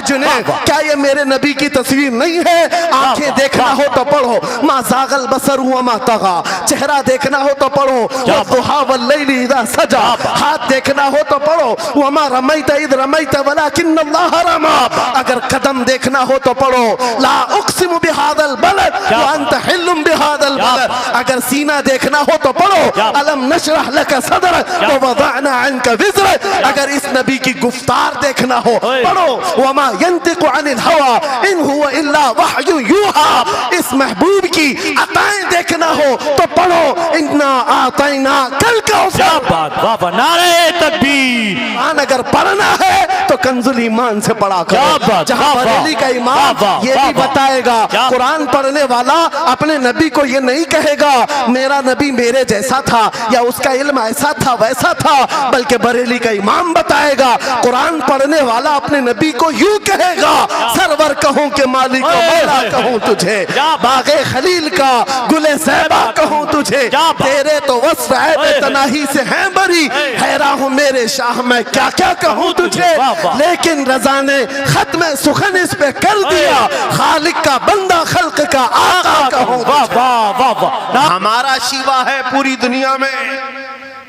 जुनैद, क्या ये मेरे नबी की तस्वीर नहीं है? आंखें देखना हो तो पढ़ो मा ज़ागल बसर हुआ मा तगा, चेहरा देखना हो तो पढ़ो वद्दुहा वल्लैलि इज़ा सजा, हाथ देखना हो तो पढ़ो वमा रमैत इज़ रमैत वलाकिन्नल्लाह रमा, अगर कदम देखना हो तो पढ़ो ला उक़सिमु बिहादल बलद व अंत हिल्लुम बिहादल बलद, अगर सीना देखना हो तो पढ़ो अलम नशरह लका सदरक व वदअना अन्का विज़रक, अगर इस नबी की गुफ्तार देखना हो पढ़ो वमा यंतिकु अनिल हवा इन हुवा इल्ला वहयु यूहा, इस महबूब की अताएं देखना हो तो पढ़ो इन्ना आतैना कल कौसर। नारे तकबीर। अगर पढ़ना है तो कंजुल ईमान से पढ़ा करो। जहां बरेली का इमाम ये भी बताएगा, कुरान पढ़ने वाला अपने नबी को ये नहीं कहेगा मेरा नबी मेरे जैसा था या उसका इल्म ऐसा था वैसा था, बल्कि बरेली का इमाम बताएगा कुरान पढ़ने वाला अपने नबी को यूं कहेगा सरवर कहूं के मालिक को मौला कहूं तुझे, बागे खलील का गुले ज़ैबा कहूं तुझे, तेरे तो वस्फ ऐब तनाही से हैं बरी, हैरान हूं मेरे शाह मैं क्या क्या कहूं तुझे, लेकिन रज़ा ने खत्म सुखन इस पे कर दिया, खालिक का बंदा खल्क का आका कहूं तुझे। हमारा शिवा है पूरी दुनिया में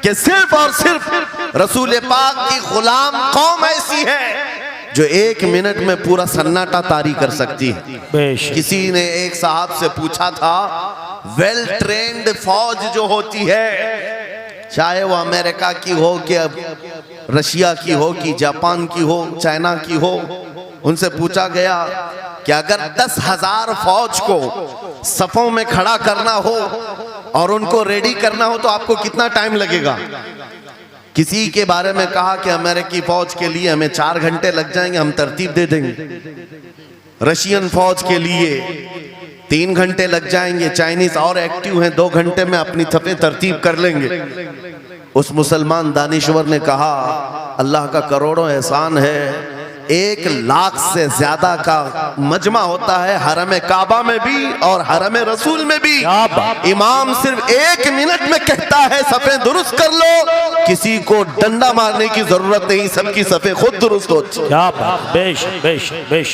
कि सिर्फ और सिर्फ रसूल पाक की गुलाम कौम ऐसी है जो 1 मिनट में पूरा सन्नाटा तारी कर सकती है। किसी ने एक साहब से पूछा था वेल ट्रेन्ड फौज जो होती है, चाहे वो अमेरिका की हो कि रशिया की हो कि जापान की हो चाइना की हो, उनसे पूछा गया कि अगर 10,000 फौज को सफों में खड़ा करना हो और उनको रेडी करना हो तो आपको कितना टाइम लगेगा? किसी के बारे में कहा कि अमेरिकी फौज के लिए हमें 4 घंटे लग जाएंगे, हम तरतीब दे देंगे। रशियन फौज के लिए 3 घंटे लग जाएंगे, चाइनीज और एक्टिव हैं 2 घंटे में अपनी सफे तरतीब कर लेंगे। उस मुसलमान दानिश्वर ने कहा अल्लाह का करोड़ों एहसान है, 1 लाख से ज्यादा का मजमा होता है हरम काबा में भी और हरम रसूल में भी। इमाम सिर्फ 1 मिनट में कहता है सफे दुरुस्त कर लो, किसी को डंडा मारने की जरूरत नहीं, सबकी सफे खुद दुरुस्त होती है।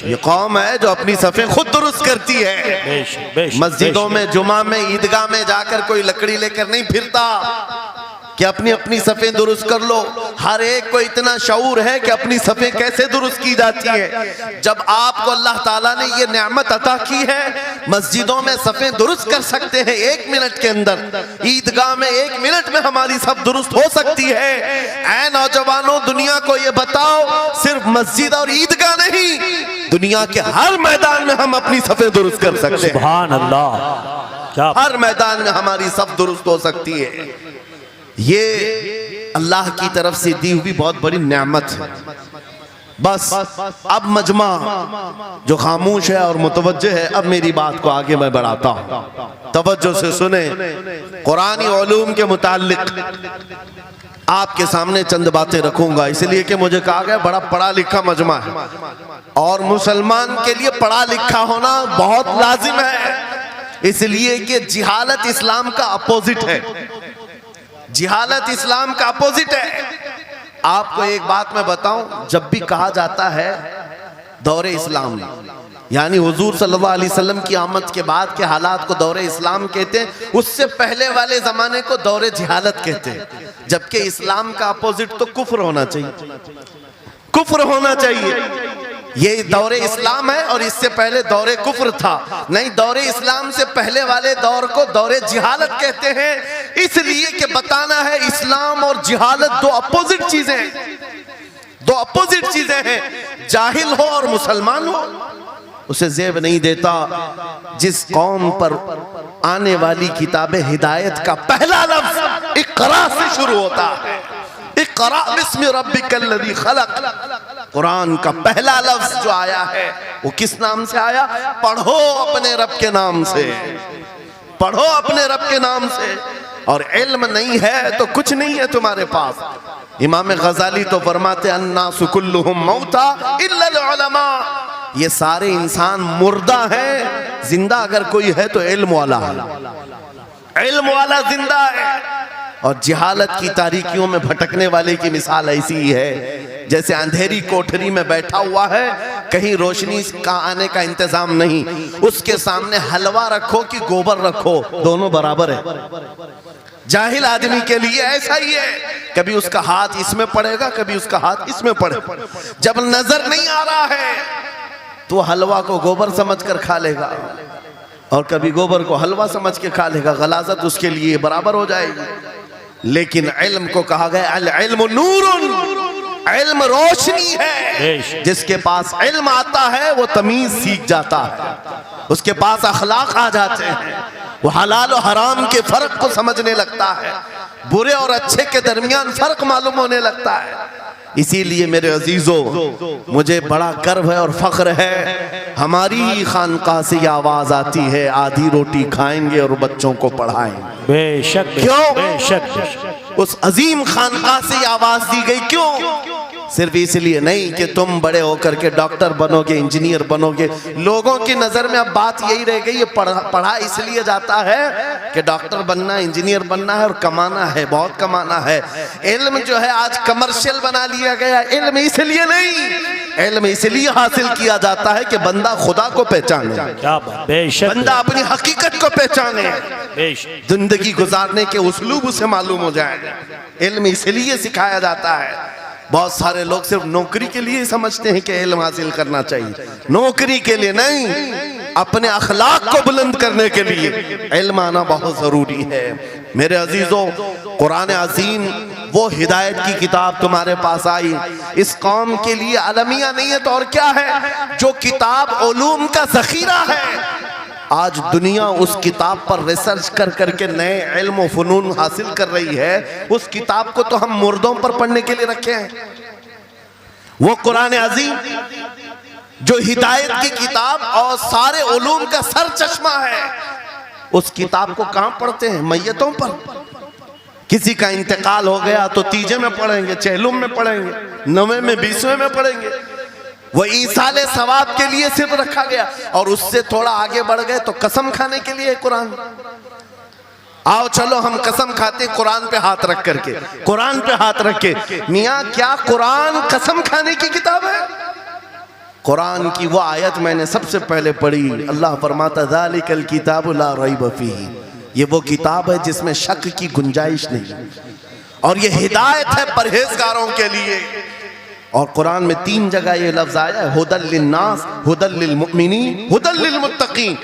ये कौम है जो अपनी सफे खुद दुरुस्त करती है। मस्जिदों में जुमा में ईदगाह में जाकर कोई लकड़ी लेकर नहीं फिरता कि अपनी अपनी सफ़ें दुरुस्त कर लो। हर एक को इतना शऊर है कि अपनी सफ़ें कैसे दुरुस्त की जाती है। जब आपको अल्लाह ताला ने ये नेमत अता की है, मस्जिदों में सफ़ें दुरुस्त कर सकते हैं 1 मिनट के अंदर, ईदगाह में 1 मिनट में हमारी सब दुरुस्त हो सकती है। ऐ नौजवानों, दुनिया को ये बताओ सिर्फ मस्जिद और ईदगाह नहीं, दुनिया के हर मैदान में हम अपनी सफ़ें दुरुस्त कर सकते हैं। सुभान अल्लाह। हर मैदान में हमारी सब दुरुस्त हो सकती है। ये अल्लाह की तरफ से दी हुई बहुत बड़ी नेमत है। बस अब मजमा जो खामोश है और मुतवज्जे है, अब मेरी बात को आगे मैं बढ़ाता हूँ, तवज्जो से सुने। कुरानी उलूम के मुताल्लिक आपके सामने चंद बातें रखूंगा, इसलिए कि मुझे कहा गया बड़ा पढ़ा लिखा मजमा है और मुसलमान के लिए पढ़ा लिखा होना बहुत लाजिम है, इसलिए कि जिहालत इस्लाम का अपोजिट है। जिहालत इस्लाम का अपोजिट है। आपको एक बात मैं बताऊं, जब भी कहा जाता है दौरे इस्लाम, यानी हुजूर सल्लल्लाहु अलैहि वसल्लम की आमद के बाद के हालात को दौरे इस्लाम कहते हैं, उससे पहले वाले जमाने को दौरे जिहालत कहते हैं। जबकि इस्लाम का अपोजिट तो कुफ्र होना चाहिए, कुफ्र होना चाहिए। ये दौरे इस्लाम है और इससे पहले दौरे कुफ्र था। नहीं, दौरे इस्लाम से पहले वाले दौर को दौरे जिहालत कहते हैं, इसलिए कि बताना है इस्लाम और जिहालत दो अपोजिट चीजें हैं, दो अपोजिट चीजें हैं। जाहिल हो और मुसलमान हो उसे ज़ेब नहीं देता। जिस कौम पर आने वाली किताब हिदायत का पहला लफ्ज इक़रा से शुरू होता है, इक़रा बिस्मि रब्बिकल्लज़ी खलक़, कुरान का पहला लफ्ज जो आया है वो किस नाम से आया? पढ़ो अपने रब के नाम से, पढ़ो अपने रब के नाम से। और इल्म नहीं है तो कुछ नहीं है तुम्हारे पास। इमाम गजाली तो फरमाते अन्नासु कुल्लुहुम मौता इल्लल उलमा, ये सारे इंसान मुर्दा हैं, जिंदा अगर कोई है तो इल्म वाला है, इल्म वाला जिंदा है। और जिहालत की तारीकियों में भटकने वाले की मिसाल ऐसी ही है जैसे अंधेरी कोठरी में बैठा हुआ है, कहीं रोशनी का आने का इंतजाम नहीं, उसके सामने हलवा रखो कि गोबर रखो, दोनों बराबर है। जाहिल आदमी के लिए ऐसा ही है, कभी उसका हाथ इसमें पड़ेगा, कभी उसका हाथ इसमें पड़ेगा। जब नजर नहीं आ रहा है तो हलवा को गोबर समझकर खा लेगा, और कभी गोबर को हलवा समझ के खा लेगा, गलाजत उसके लिए बराबर हो जाएगी। लेकिन इल्म को कहा गया अल इल्मु नूरुन, इल्म रोशनी है। जिसके पास इल्म आता है वो तमीज सीख जाता है, उसके पास अखलाक आ जाते हैं, वो हलाल और हराम के फर्क को समझने लगता है, बुरे और अच्छे के दरमियान फर्क मालूम होने लगता है। इसीलिए मेरे अजीजों, मुझे बड़ा गर्व है और फख्र है, हमारी खानकाह से ये आवाज आती है, आधी रोटी खाएंगे और बच्चों को पढ़ाएंगे। बेशक, क्यों? बेशक। उस अजीम खानकाह से ये आवाज दी गई, क्यों? सिर्फ इसलिए नहीं कि तुम बड़े होकर के डॉक्टर बनोगे, इंजीनियर बनोगे। लोगों की नजर में अब बात यही रह गई है, पढ़ा इसलिए जाता है कि डॉक्टर बनना है, इंजीनियर बनना है और कमाना है, बहुत कमाना है। इल्म जो है आज कमर्शियल बना लिया गया। इल्म इसलिए नहीं, इल्म इसलिए हासिल किया जाता है कि बंदा खुदा को पहचाने, बंदा अपनी हकीकत को पहचाने, जिंदगी गुजारने के उस्लूब उसे मालूम हो जाए। इल्म इसलिए सिखाया जाता है। बहुत सारे लोग सिर्फ नौकरी के लिए समझते हैं कि इल्म हासिल करना चाहिए, नौकरी के लिए नहीं, अपने अखलाक को बुलंद करने के लिए इल्म आना बहुत जरूरी है। मेरे अजीजों, कुरान अज़ीम वो हिदायत की किताब तुम्हारे पास आई, इस कौम के लिए अलमिया नहीं है तो और क्या है, जो किताब उलूम का जखीरा है। आज दुनिया उस किताब पर रिसर्च कर करके नए इल्म और फनून हासिल कर रही है। उस किताब को तो हम मुर्दों पर पढ़ने के लिए रखे हैं। वो कुरान अज़ीम जो हिदायत की किताब और सारे उलूम का सर चश्मा है, उस किताब को कहाँ पढ़ते हैं? मैयतों पर। किसी का इंतकाल हो गया तो तीजे में पढ़ेंगे, चहलुम में पढ़ेंगे, नवे में, 20वें में पढ़ेंगे। वो ईसाले सवाब के लिए सिर्फ रखा गया। और उससे थोड़ा आगे बढ़ गए तो कसम खाने के लिए कुरान। आओ चलो हम कसम खाते कुरान पे हाथ रख करके, कुरान पे हाथ रख के। मियाँ क्या कुरान कसम खाने की किताब है? कुरान की वो आयत मैंने सबसे पहले पढ़ी, अल्लाह फरमाता ज़ालिकल किताबु ला रैब फीही, ये वो किताब है जिसमें शक की गुंजाइश नहीं, और ये हिदायत है परहेजगारों के लिए। और कुरान में 3 जगह ये लफ्ज आया है, हुदल लिन्नास, हुदल लिल मुमिनीन, हुदल लिल मुत्तकीन।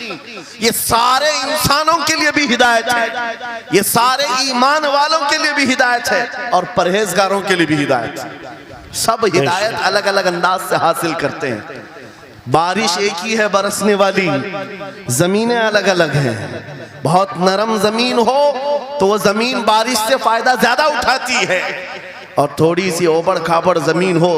ये सारे इंसानों के लिए भी हिदायत है, ये सारे ईमान वालों के लिए भी हिदायत है, और परहेजगारों के लिए भी हिदायत है। सब हिदायत अलग अलग अंदाज से हासिल करते हैं। बारिश एक ही है बरसने वाली, जमीनें अलग अलग हैं। बहुत नरम जमीन हो तो वो जमीन बारिश से फायदा ज्यादा उठाती है, और थोड़ी सी ओबड़ खाबड़ जमीन हो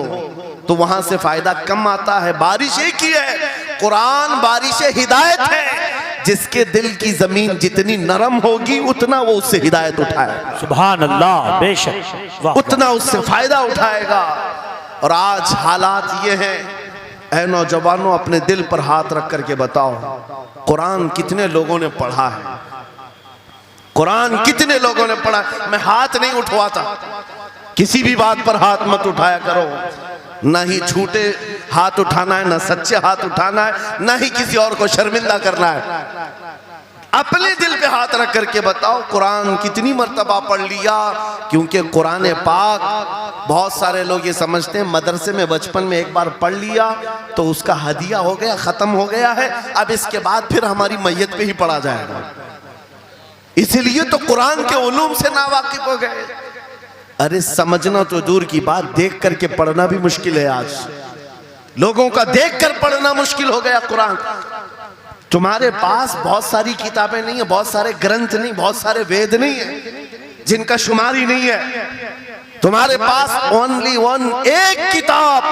तो वहां से फायदा कम आता है। बारिश एक ही है, कुरान बारिश हिदायत है। जिसके दिल की जमीन जितनी नरम होगी उतना वो उससे हिदायत उठाएगा। सुभान अल्लाह, बेशक, उतना उससे फायदा उठाएगा। और आज हालात ये हैं, ऐ नौजवानों अपने दिल पर हाथ रख करके बताओ, कुरान कितने लोगों ने पढ़ा है? कुरान कितने लोगों ने पढ़ा? मैं हाथ नहीं उठवाता, किसी भी बात पर हाथ मत उठाया करो। ना ही झूठे हाथ उठाना है, ना सच्चे हाथ उठाना है, ना ही किसी और को शर्मिंदा करना है। अपने दिल पे हाथ रख करके बताओ कुरान कितनी मर्तबा पढ़ लिया। क्योंकि कुरान पाक, बहुत सारे लोग ये समझते हैं मदरसे में बचपन में एक बार पढ़ लिया तो उसका हदिया हो गया, खत्म हो गया है, अब इसके बाद फिर हमारी मैयत पे ही पढ़ा जाएगा। इसीलिए तो कुरान के उलूम से नावाकिफ हो गए। अरे समझना तो दूर की बात, देख करके पढ़ना भी मुश्किल है। आज लोगों का देख कर पढ़ना मुश्किल हो गया। कुरान तुम्हारे पास बहुत सारी किताबें नहीं है, बहुत सारे ग्रंथ नहीं, बहुत सारे वेद नहीं है जिनका शुमार ही नहीं है। तुम्हारे पास ओनली वन, एक किताब